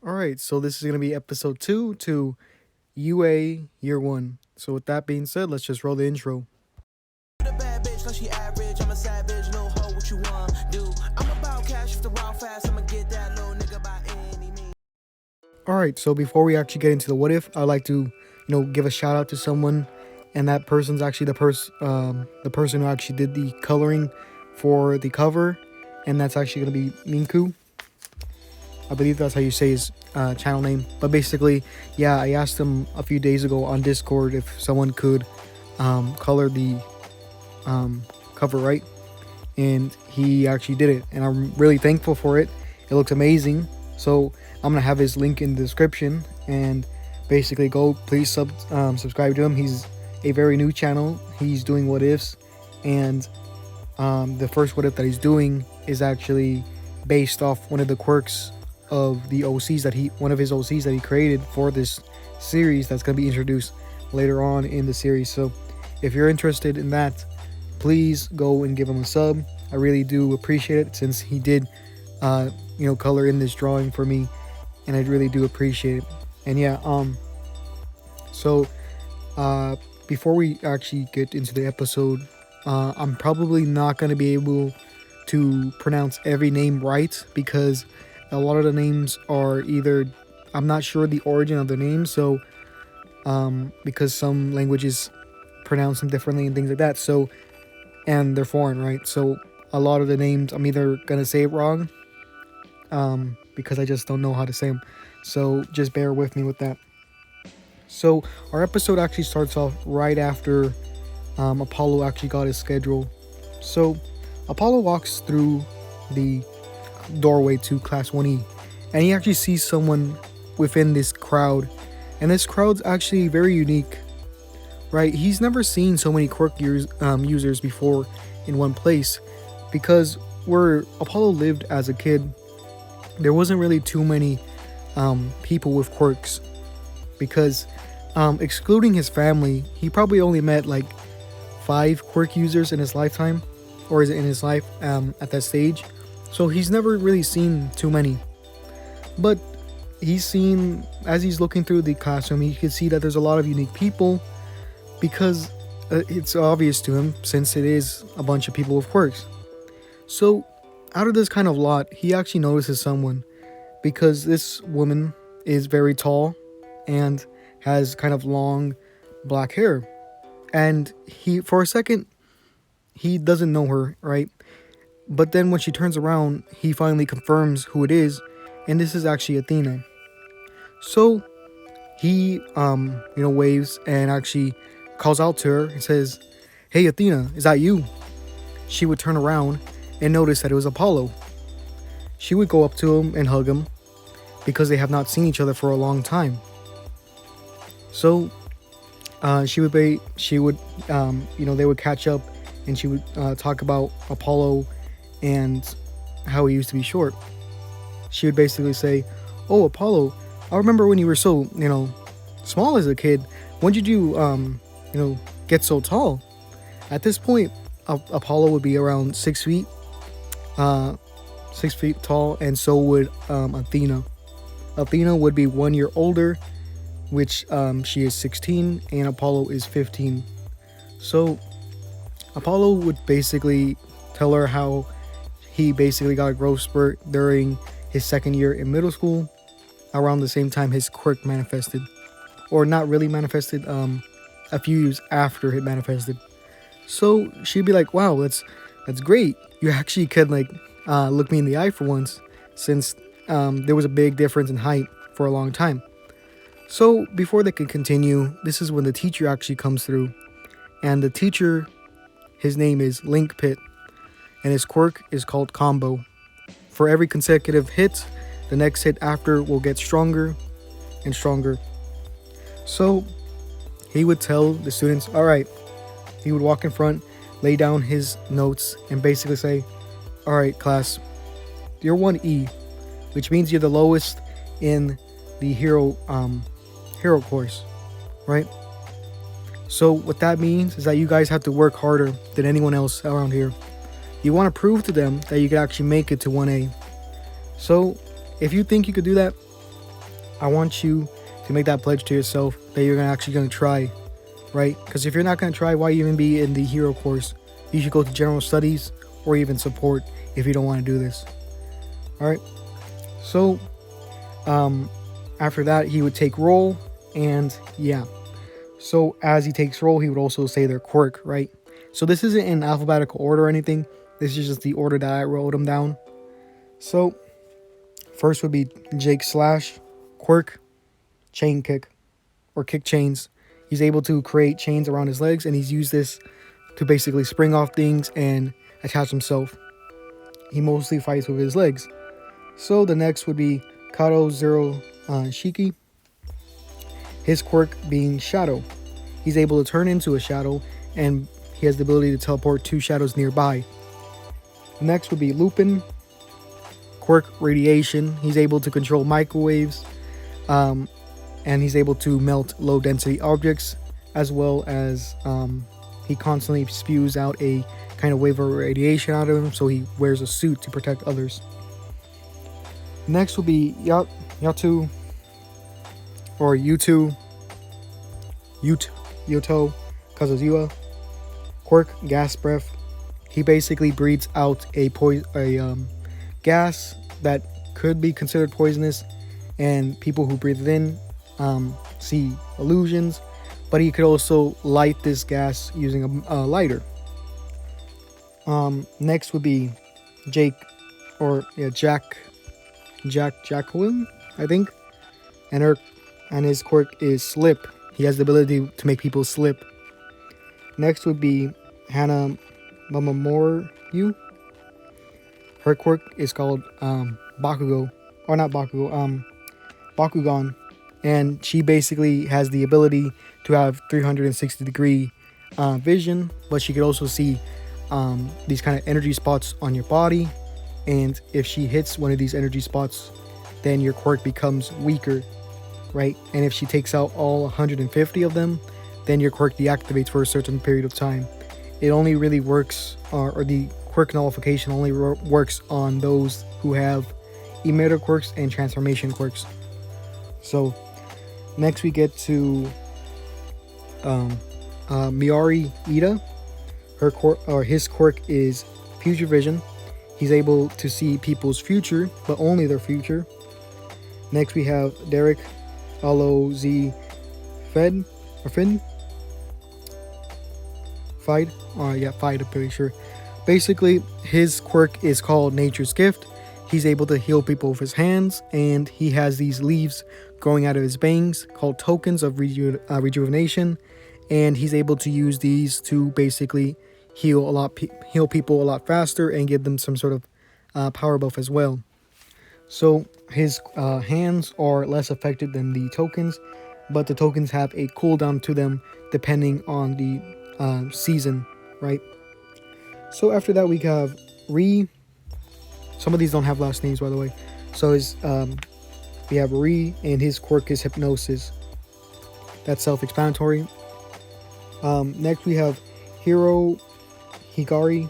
All right, so this is going to be episode 2 to UA Year 1. So with that being said, let's just roll the intro. The bad bitch, like she average. I'm a savage, no hoe, what you want do? I'm about cash, if the raw fast, I'ma get that little nigga by any means. All right, so before we actually get into the what if, I'd like to, give a shout out to someone, and that person's actually the person who actually did the coloring for the cover, and that's actually going to be Minku. I believe that's how you say his channel name. But basically, yeah, I asked him a few days ago on Discord if someone could color the cover right, and he actually did it, and I'm really thankful for it. It looks amazing. So I'm gonna have his link in the description, and basically go please subscribe to him. He's a very new channel. He's doing what ifs, and the first what if that he's doing is actually based off one of the quirks of the OCs that one of his OCs that he created for this series that's going to be introduced later on in the series. So if you're interested in that, please go and give him a sub. I really do appreciate it, since he did color in this drawing for me, and I really do appreciate it. And yeah, so before we actually get into the episode, I'm probably not going to be able to pronounce every name right, because a lot of the names are either, I'm not sure the origin of the names, so because some languages pronounce them differently and things like that, so, and they're foreign, right? So a lot of the names I'm either gonna say it wrong because I just don't know how to say them, so just bear with me with that. So our episode actually starts off right after Apollo actually got his schedule. So Apollo walks through the doorway to class 1E, and he actually sees someone within this crowd, and this crowd's actually very unique, right? He's never seen so many quirk users before in one place, because where Apollo lived as a kid, there wasn't really too many people with quirks, because excluding his family, he probably only met like 5 quirk users in his lifetime, or is it in his life at that stage. So he's never really seen too many, but he's seen, as he's looking through the classroom, he can see that there's a lot of unique people, because it's obvious to him, since it is a bunch of people with quirks. So out of this kind of lot, he actually notices someone, because this woman is very tall and has kind of long black hair, and for a second he doesn't know her, right? But then when she turns around, he finally confirms who it is, and this is actually Athena. So he, waves and actually calls out to her and says, "Hey Athena, is that you?" She would turn around and notice that it was Apollo. She would go up to him and hug him, because they have not seen each other for a long time. So they would catch up, and she would talk about Apollo and how he used to be short. She would basically say, "Oh, Apollo, I remember when you were so, small as a kid. When did you, get so tall?" At this point, Apollo would be around 6 feet, 6 feet tall, and so would Athena. Athena would be 1 year older, which she is 16, and Apollo is 15. So Apollo would basically tell her how he basically got a growth spurt during his second year in middle school, around the same time his quirk manifested, or not really manifested, a few years after it manifested. So she'd be like, "Wow, that's great. You actually could look me in the eye for once," since there was a big difference in height for a long time. So before they could continue, this is when the teacher actually comes through, and the teacher, his name is Link Pit, and his quirk is called Combo. For every consecutive hit, the next hit after will get stronger and stronger. So he would tell the students, all right, he would walk in front, lay down his notes, and basically say, "All right, class, you're 1E, which means you're the lowest in the Hiro course, right? So what that means is that you guys have to work harder than anyone else around here. You want to prove to them that you could actually make it to 1A. So if you think you could do that, I want you to make that pledge to yourself that you're actually going to try, right? Because if you're not going to try, why even be in the hero course? You should go to general studies or even support if you don't want to do this. All right. So after that, he would take roll, and yeah. So as he takes roll, he would also say their quirk, right? So this isn't in alphabetical order or anything. This is just the order that I wrote them down. So first would be Jake slash, quirk, chain kick, or kick chains. He's able to create chains around his legs, and he's used this to basically spring off things and attach himself. He mostly fights with his legs. So the next would be Kado zeroshiki. His quirk being shadow. He's able to turn into a shadow, and he has the ability to teleport 2 shadows nearby. Next would be Lupin. Quirk radiation. He's able to control microwaves, and he's able to melt low density objects, as well as he constantly spews out a kind of wave of radiation out of him, so he wears a suit to protect others. Next will be Yuto kazuya. Quirk gas breath. He basically breathes out a gas that could be considered poisonous, and people who breathe it in see illusions, but he could also light this gas using a lighter. Next would be Jacqueline, I think, and his quirk is slip. He has the ability to make people slip. Next would be Hannah Mamoru. Her quirk is called Bakugan, and she basically has the ability to have 360-degree vision, but she could also see these kind of energy spots on your body, and if she hits one of these energy spots, then your quirk becomes weaker, right? And if she takes out all 150 of them, then your quirk deactivates for a certain period of time. It only really works, or the quirk nullification only works on those who have emitter quirks and transformation quirks. So next we get to Mirai Ida. His quirk is future vision. He's able to see people's future, but only their future. Next we have Derrick Z Fed or Finn. Fide, I'm pretty sure. Basically, his quirk is called Nature's Gift. He's able to heal people with his hands, and he has these leaves growing out of his bangs called tokens of rejuvenation, and he's able to use these to basically heal people a lot faster and give them some sort of power buff as well. So his hands are less affected than the tokens, but the tokens have a cooldown to them depending on the season, right? So after that we have Ri. Some of these don't have last names, by the way. So we have Ri, and his quirk is hypnosis. That's self-explanatory. Next we have Hiro Hikari.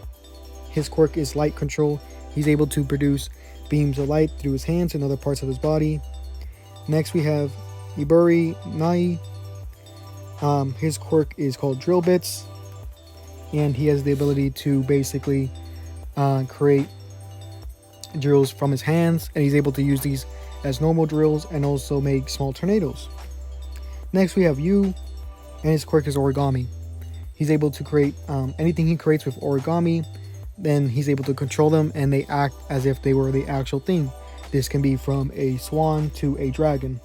His quirk is light control. He's able to produce beams of light through his hands and other parts of his body. Next we have Ibur Nai. His quirk is called drill bits, and he has the ability to basically create drills from his hands, and he's able to use these as normal drills and also make small tornadoes. Next we have Yu, and his quirk is origami. He's able to create anything he creates with origami, then he's able to control them, and they act as if they were the actual thing. This can be from a swan to a dragon.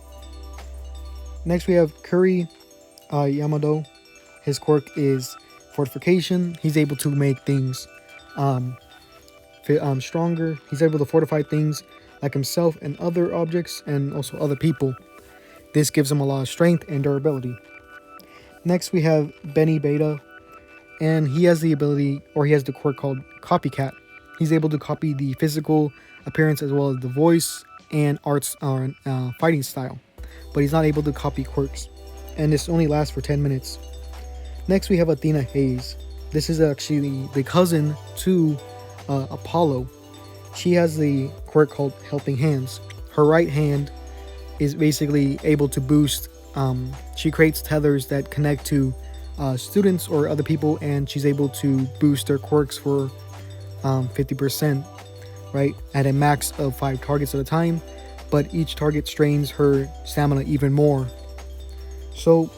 Next we have Kiri Yamado. His quirk is fortification. He's able to make things stronger. He's able to fortify things like himself and other objects, and also other people. This gives him a lot of strength and durability. Next we have Benny Beta, and he has the ability, or he has the quirk called copycat. He's able to copy the physical appearance as well as the voice and arts or fighting style, but he's not able to copy quirks, and this only lasts for 10 minutes. Next we have Athena Hayes. This is actually the cousin to Apollo. She has the quirk called helping hands. Her right hand is basically able to boost. She creates tethers that connect to students or other people, and she's able to boost their quirks for 50%, right, at a max of 5 targets at a time, but each target strains her stamina even more. So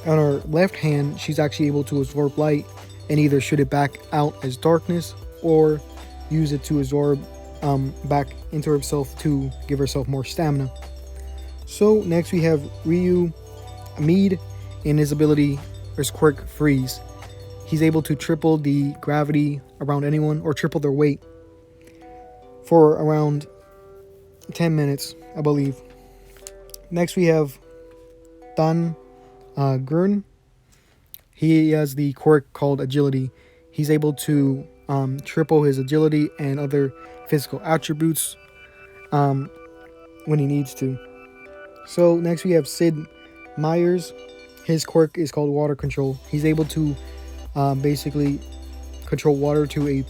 on her left hand, she's actually able to absorb light and either shoot it back out as darkness or use it to absorb back into herself to give herself more stamina. So next we have Ryu Mead in his ability, his quirk Freeze. He's able to triple the gravity around anyone or triple their weight for around 10 minutes, I believe. Next we have Thanh Grun. He has the quirk called Agility. He's able to triple his agility and other physical attributes when he needs to. So next we have Sid Meier's. His quirk is called Water Control. He's able to basically control water to a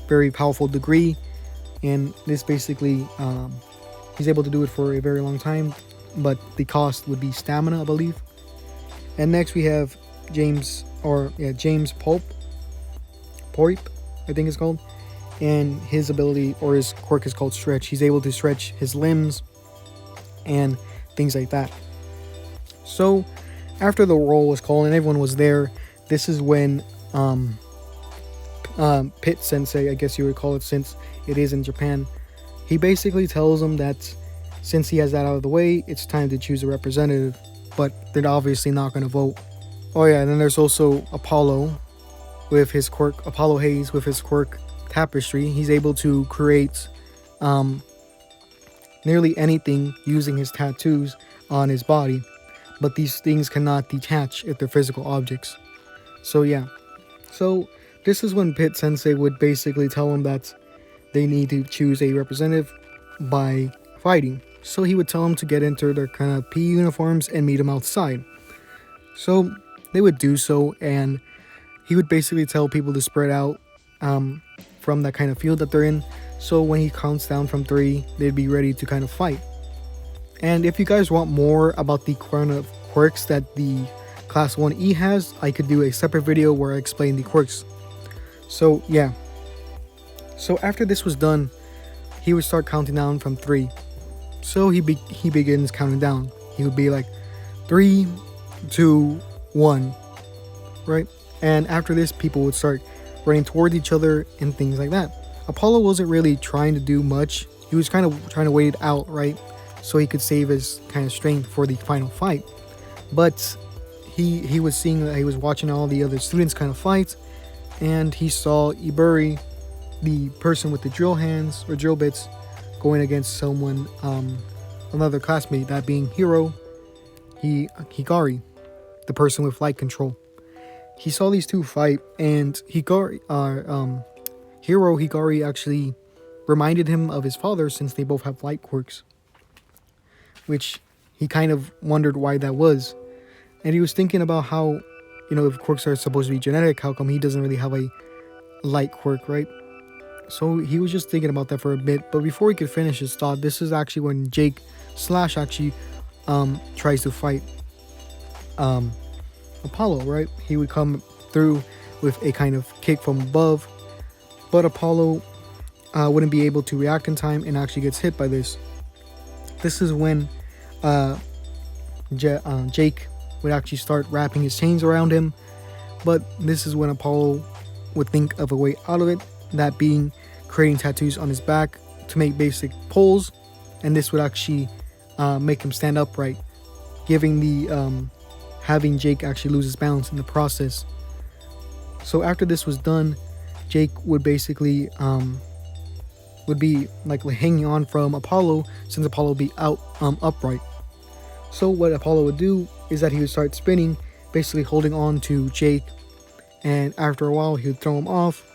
very powerful degree, and this basically he's able to do it for a very long time, but the cost would be stamina, I believe. And next we have James Poip, I think it's called, and his ability or his quirk is called Stretch. He's able to stretch his limbs and things like that. So after the roll was called and everyone was there, this is when Pit Sensei, I guess you would call it since it is in Japan, he basically tells him that since he has that out of the way, it's time to choose a representative, but they're obviously not going to vote. Oh yeah, and then there's also Apollo with his quirk, Apollo Hayes with his quirk Tapestry. He's able to create nearly anything using his tattoos on his body, but these things cannot detach if they're physical objects. So yeah, so this is when Pit Sensei would basically tell him that they need to choose a representative by fighting. So he would tell them to get into their kind of PE uniforms and meet him outside. So they would do so, and he would basically tell people to spread out from that kind of field that they're in. So when he counts down from 3, they'd be ready to kind of fight. And if you guys want more about the kind of quirks that the Class 1E has, I could do a separate video where I explain the quirks. So yeah. So after this was done, he would start counting down from 3. So he begins counting down. He would be like 3, 2, 1, right? And after this, people would start running towards each other and things like that. Apollo wasn't really trying to do much. He was kind of trying to wait it out, right? So he could save his kind of strength for the final fight. But he was seeing that he was watching all the other students kind of fight, and he saw Ibur, the person with the drill hands or drill bits, going against someone, another classmate, that being Hiro, hikari, the person with light control. He saw these two fight, and Hiro Hikari actually reminded him of his father since they both have light quirks, which he kind of wondered why that was. And he was thinking about how, if quirks are supposed to be genetic, how come he doesn't really have a light quirk, right? So he was just thinking about that for a bit. But before he could finish his thought, this is actually when Jake Slash actually tries to fight Apollo, right? He would come through with a kind of kick from above, but Apollo wouldn't be able to react in time and actually gets hit by this. This is when Jake would actually start wrapping his chains around him, but this is when Apollo would think of a way out of it, that being creating tattoos on his back to make basic poles, and this would actually make him stand upright, giving the having Jake actually lose his balance in the process. So after this was done, Jake would basically would be like hanging on from Apollo, since Apollo would be out upright. So what Apollo would do is that he would start spinning, basically holding on to Jake, and after a while he would throw him off,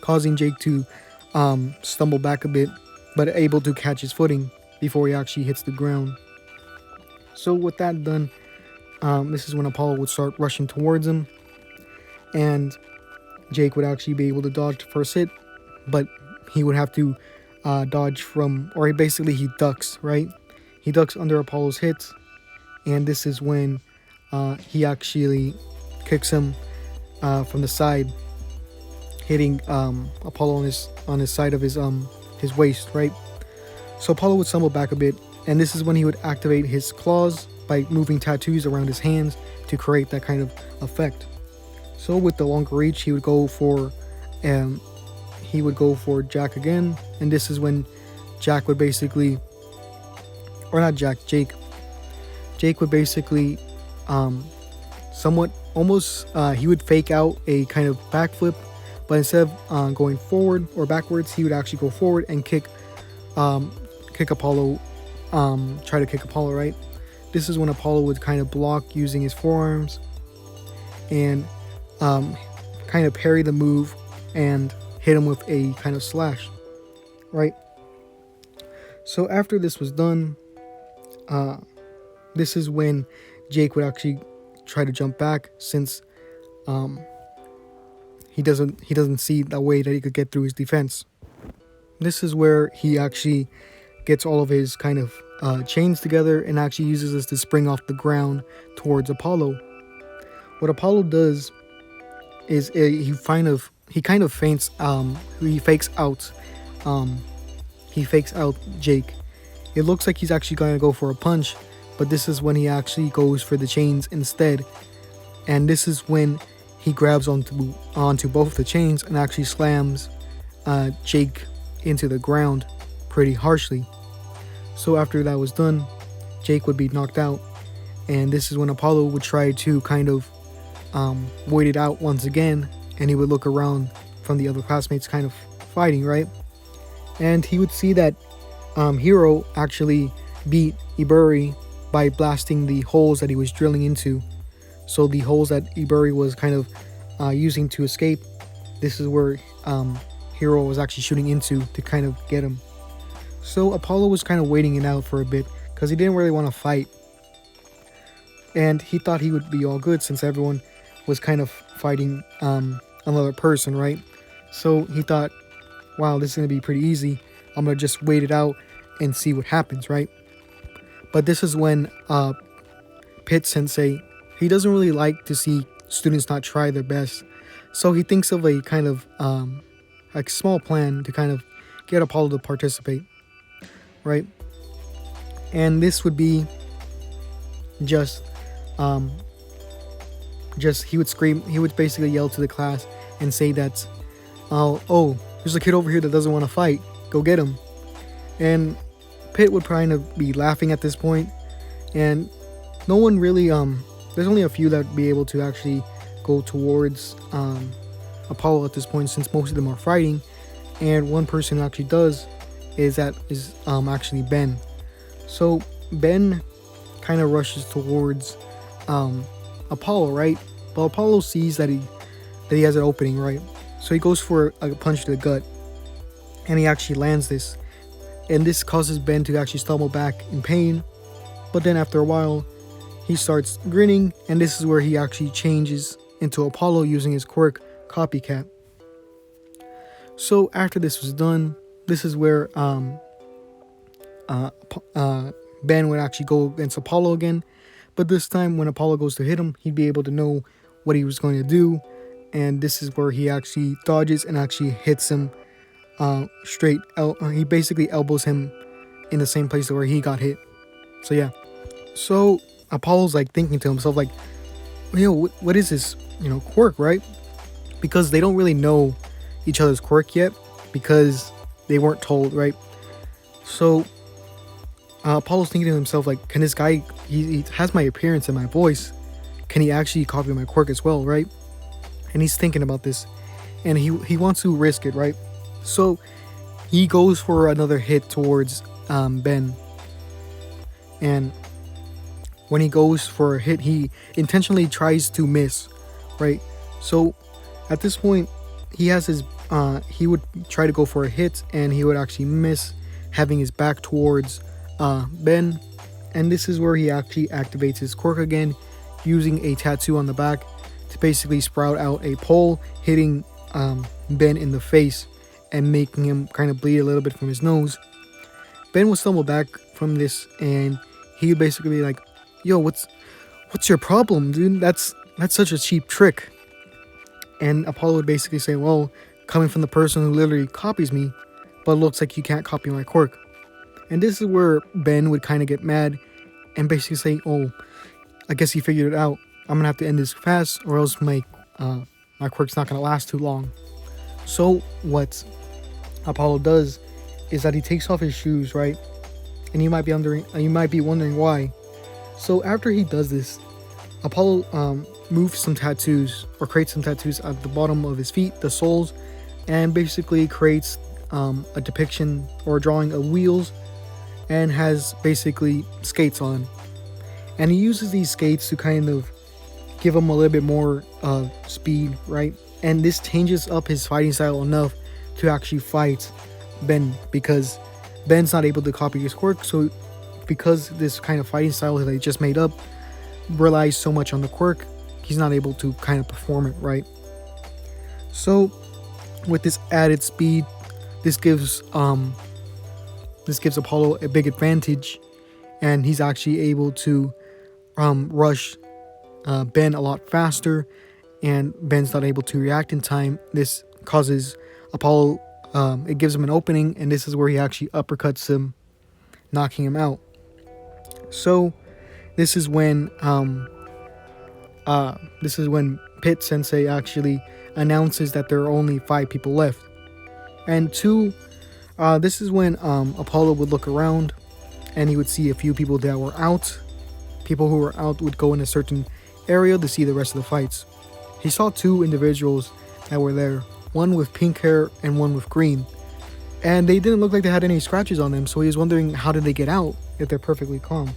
causing Jake to stumble back a bit, but able to catch his footing before he actually hits the ground. So with that done, this is when Apollo would start rushing towards him, and Jake would actually be able to dodge the first hit, but he would have to dodge from, or basically he ducks, right? He ducks under Apollo's hits, and this is when he actually kicks him from the side, hitting Apollo on his side of his waist, right? So Apollo would stumble back a bit, and this is when he would activate his claws by moving tattoos around his hands to create that kind of effect. So with the longer reach, he would go for Jack again, and this is when Jack would basically, or not Jack, Jake would basically somewhat almost he would fake out a kind of backflip, but instead of going forward or backwards, he would actually go forward and kick Apollo, try to kick Apollo, right? This is when Apollo would kind of block using his forearms and kind of parry the move and hit him with a kind of slash, right? So after this was done, this is when Jake would actually try to jump back, since he doesn't see the way that he could get through his defense. This is where he actually gets all of his kind of chains together and actually uses this to spring off the ground towards Apollo. What Apollo does is he kind of fakes out Jake. It looks like he's actually going to go for a punch, but this is when he actually goes for the chains instead. And this is when he grabs onto both the chains and actually slams Jake into the ground pretty harshly. So after that was done, Jake would be knocked out, and this is when Apollo would try to kind of wait it out once again, and he would look around from the other classmates kind of fighting, right? And he would see that Hiro actually beat Ibur by blasting the holes that he was drilling into. So the holes that Ibur was kind of using to escape, this is where Hiro was actually shooting into to kind of get him. So Apollo was kind of waiting it out for a bit because he didn't really want to fight. And he thought he would be all good since everyone was kind of fighting another person, right? So he thought, wow, this is going to be pretty easy. I'm going to just wait it out and see what happens, right? But this is when Pit Sensei, he doesn't really like to see students not try their best. So he thinks of a kind of like small plan to kind of get Apollo to participate, right? And this would be just he would scream, he would basically yell to the class and say that, oh, there's a kid over here that doesn't want to fight, go get him. And Pit would kind of be laughing at this point, and no one really there's only a few that would be able to actually go towards Apollo at this point, since most of them are fighting. And one person who actually does is actually Ben. So Ben kind of rushes towards Apollo, right? But Apollo sees that he has an opening, right? So he goes for a punch to the gut, and he actually lands this. And this causes Ben to actually stumble back in pain. But then after a while, he starts grinning, and this is where he actually changes into Apollo using his quirk, Copycat. So after this was done, this is where Ben would actually go against Apollo again. But this time when Apollo goes to hit him, he'd be able to know what he was going to do. And this is where he actually dodges and actually hits him straight out. He basically elbows him in the same place where he got hit. So yeah. So Apollo's like thinking to himself, like, what is this, quirk, right? Because they don't really know each other's quirk yet, because they weren't told, right? So Apollo's thinking to himself, like, can this guy, he has my appearance and my voice, can he actually copy my quirk as well, right? And he's thinking about this, and he wants to risk it, right? So he goes for another hit towards Ben, and when he goes for a hit, he intentionally tries to miss, right? So at this point, he has his he would try to go for a hit, and he would actually miss, having his back towards Ben. And this is where he actually activates his quirk again, using a tattoo on the back to basically sprout out a pole, hitting Ben in the face and making him kind of bleed a little bit from his nose. Ben would stumble back from this, and he would basically be like, "Yo, what's your problem, dude? That's such a cheap trick." And Apollo would basically say, "Well, coming from the person who literally copies me, but it looks like you can't copy my quirk." And this is where Ben would kind of get mad and basically say, "Oh, I guess he figured it out. I'm gonna have to end this fast, or else my quirk's not gonna last too long." So what Apollo does is that he takes off his shoes, right? And you might be wondering why. So after he does this, Apollo moves some tattoos, or creates some tattoos at the bottom of his feet, the soles, and basically creates a depiction or a drawing of wheels, and has basically skates on. And he uses these skates to kind of give him a little bit more speed, right? And this changes up his fighting style enough to actually fight Ben, because Ben's not able to copy his quirk. So because this kind of fighting style that he just made up relies so much on the quirk, he's not able to kind of perform it, right? So with this added speed, this gives Apollo a big advantage, and he's actually able to rush Ben a lot faster, and Ben's not able to react in time. This causes Apollo, it gives him an opening, and this is where he actually uppercuts him, knocking him out. So this is when Pit Sensei actually announces that there are only 5 people left. And this is when Apollo would look around, and he would see a few people that were out. People who were out would go in a certain area to see the rest of the fights. He saw 2 individuals that were there, one with pink hair and one with green. And they didn't look like they had any scratches on them, so he was wondering, how did they get out if they're perfectly calm?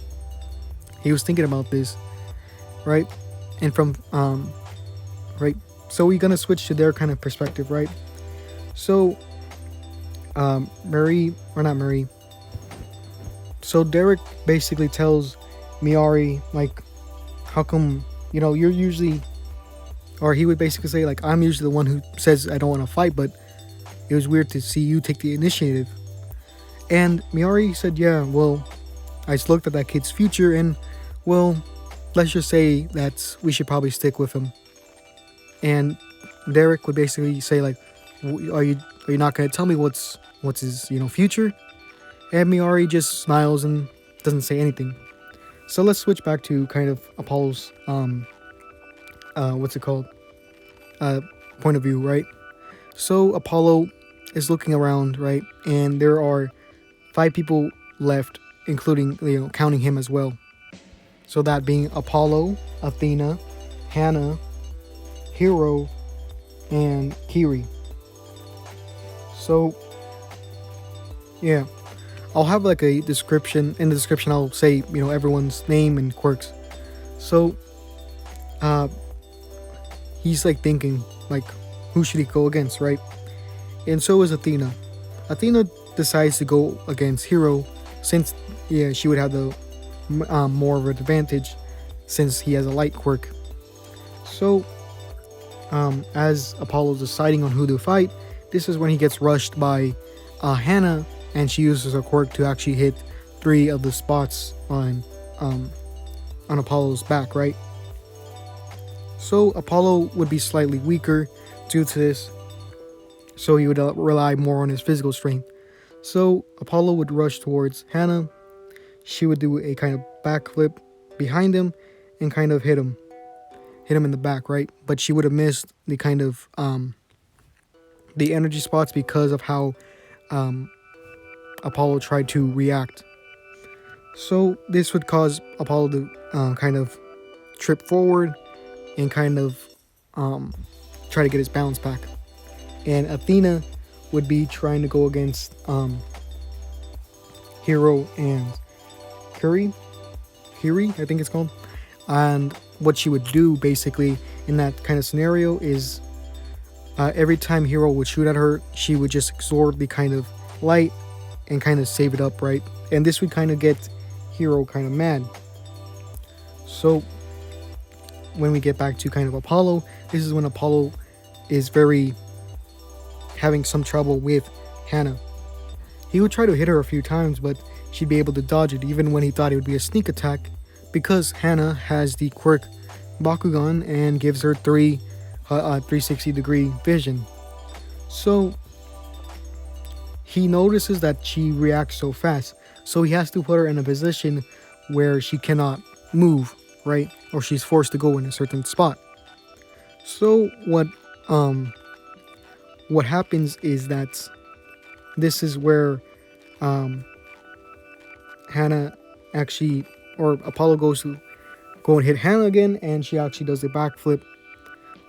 He was thinking about this, right? And right? So we're gonna switch to their kind of perspective, right? So, So Derrick basically tells Mirai, like, how come, you're usually, or he would basically say, like, I'm usually the one who says I don't want to fight, but it was weird to see you take the initiative. And Mirai said, yeah, well, I just looked at that kid's future, and, well, let's just say that we should probably stick with him. And Derrick would basically say, like, are you not going to tell me what's his, future? And Mirai just smiles and doesn't say anything. So let's switch back to kind of Apollo's, point of view, right? So Apollo is looking around, right? And there are 5 people left, including, counting him as well. So that being Apollo, Athena, Hannah, Hiro, and Kiri. So, yeah. I'll have like a description. In the description, I'll say, everyone's name and quirks. So, he's like thinking, like, who should he go against, right? And so is Athena. Athena decides to go against Hiro, since, she would have the more of an advantage, since he has a light quirk. So, as Apollo's deciding on who to fight, this is when he gets rushed by Hannah, and she uses her quirk to actually hit 3 of the spots on Apollo's back, right? So Apollo would be slightly weaker due to this, so he would rely more on his physical strength. So Apollo would rush towards Hannah. She would do a kind of backflip behind him and kind of hit him in the back, right? But she would have missed the kind of the energy spots because of how Apollo tried to react. So this would cause Apollo to kind of trip forward and kind of try to get his balance back. And Athena would be trying to go against Hiro and Kiri, I think it's called. And what she would do basically in that kind of scenario is every time Hiro would shoot at her, she would just absorb the kind of light and kind of save it up, right? And this would kind of get Hiro kind of mad. So when we get back to kind of Apollo, this is when Apollo is having some trouble with Hannah. He would try to hit her a few times, but she'd be able to dodge it even when he thought it would be a sneak attack, because Hana has the quirk Bakugan and gives her 360-degree vision. So he notices that she reacts so fast, so he has to put her in a position where she cannot move, right? Or she's forced to go in a certain spot. So what happens is that this is where Hana actually, or Apollo goes to go and hit Hana again, and she actually does the backflip,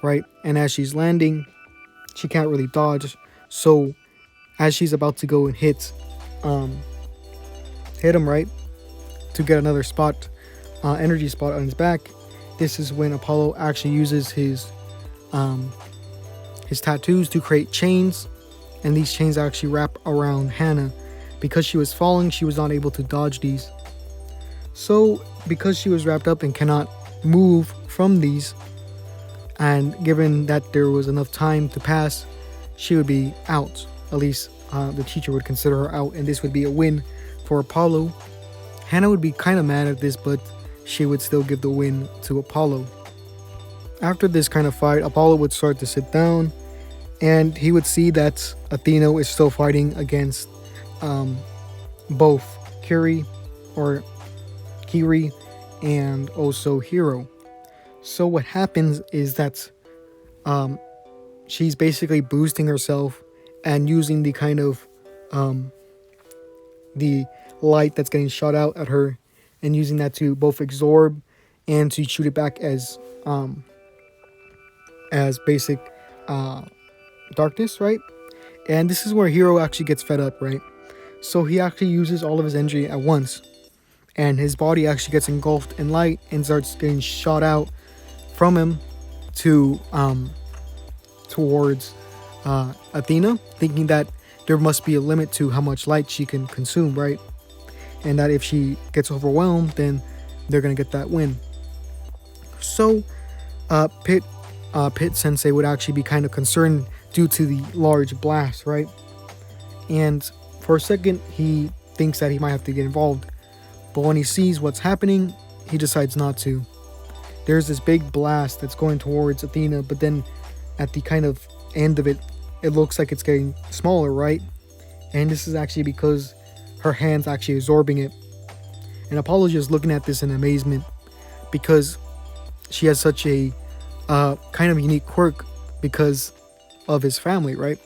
right? And as she's landing, she can't really dodge. So as she's about to go and hit him, right, to get another spot, energy spot on his back, this is when Apollo actually uses his tattoos to create chains, and these chains actually wrap around Hana. Because she was falling, she was not able to dodge these. So because she was wrapped up and cannot move from these, and given that there was enough time to pass, she would be out. At least the teacher would consider her out, and this would be a win for Apollo. Hana would be kind of mad at this, but she would still give the win to Apollo. After this kind of fight, Apollo would start to sit down, and he would see that Athena is still fighting against both Kiri and also Hiro. So what happens is that she's basically boosting herself and using the kind of the light that's getting shot out at her, and using that to both absorb and to shoot it back as basic darkness, right? And this is where Hiro actually gets fed up, right? So he actually uses all of his energy at once, and his body actually gets engulfed in light and starts getting shot out from him to towards Athena, thinking that there must be a limit to how much light she can consume, right? And that if she gets overwhelmed, then they're gonna get that win. So Pit Sensei would actually be kind of concerned due to the large blast, right? And for a second, he thinks that he might have to get involved, but when he sees what's happening, he decides not to. There's this big blast that's going towards Athena, but then at the kind of end of it, it looks like it's getting smaller, right? And this is actually because her hand's actually absorbing it. And Apollo's just looking at this in amazement, because she has such a kind of unique quirk because of his family, right?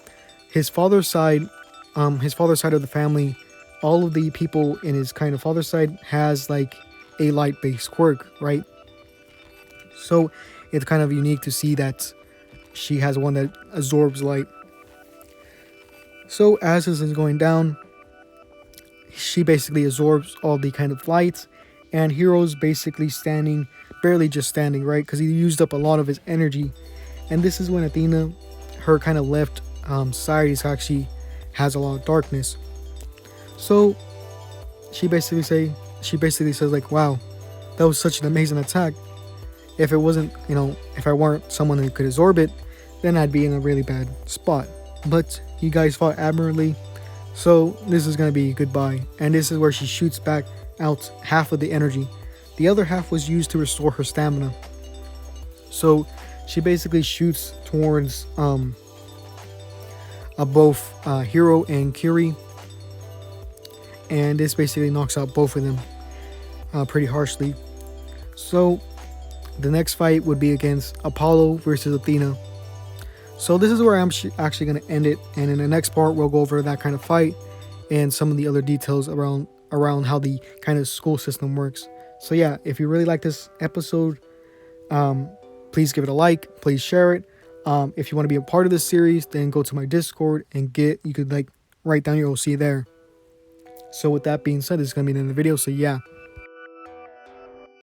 His father's side of the family, all of the people in his kind of father's side has like a light-based quirk, right? So it's kind of unique to see that she has one that absorbs light. So as this is going down, she basically absorbs all the kind of lights, and Hiro's basically standing, barely just standing, right? Because he used up a lot of his energy. And this is when Athena, her kind of left side is actually has a lot of darkness. So she basically says like, wow, that was such an amazing attack. If it wasn't, if I weren't someone who could absorb it, then I'd be in a really bad spot. But you guys fought admirably, so this is gonna be goodbye. And this is where she shoots back out half of the energy. The other half was used to restore her stamina. So she basically shoots towards both Hiro and Kiri, and this basically knocks out both of them pretty harshly. So the next fight would be against Apollo versus Athena. So this is where I'm actually going to end it, and in the next part we'll go over that kind of fight and some of the other details around how the kind of school system works. So yeah, if you really like this episode, please give it a like, please share it. If you want to be a part of this series, then go to my Discord and you could write down your OC there. So with that being said, this is going to be the end of the video. So yeah,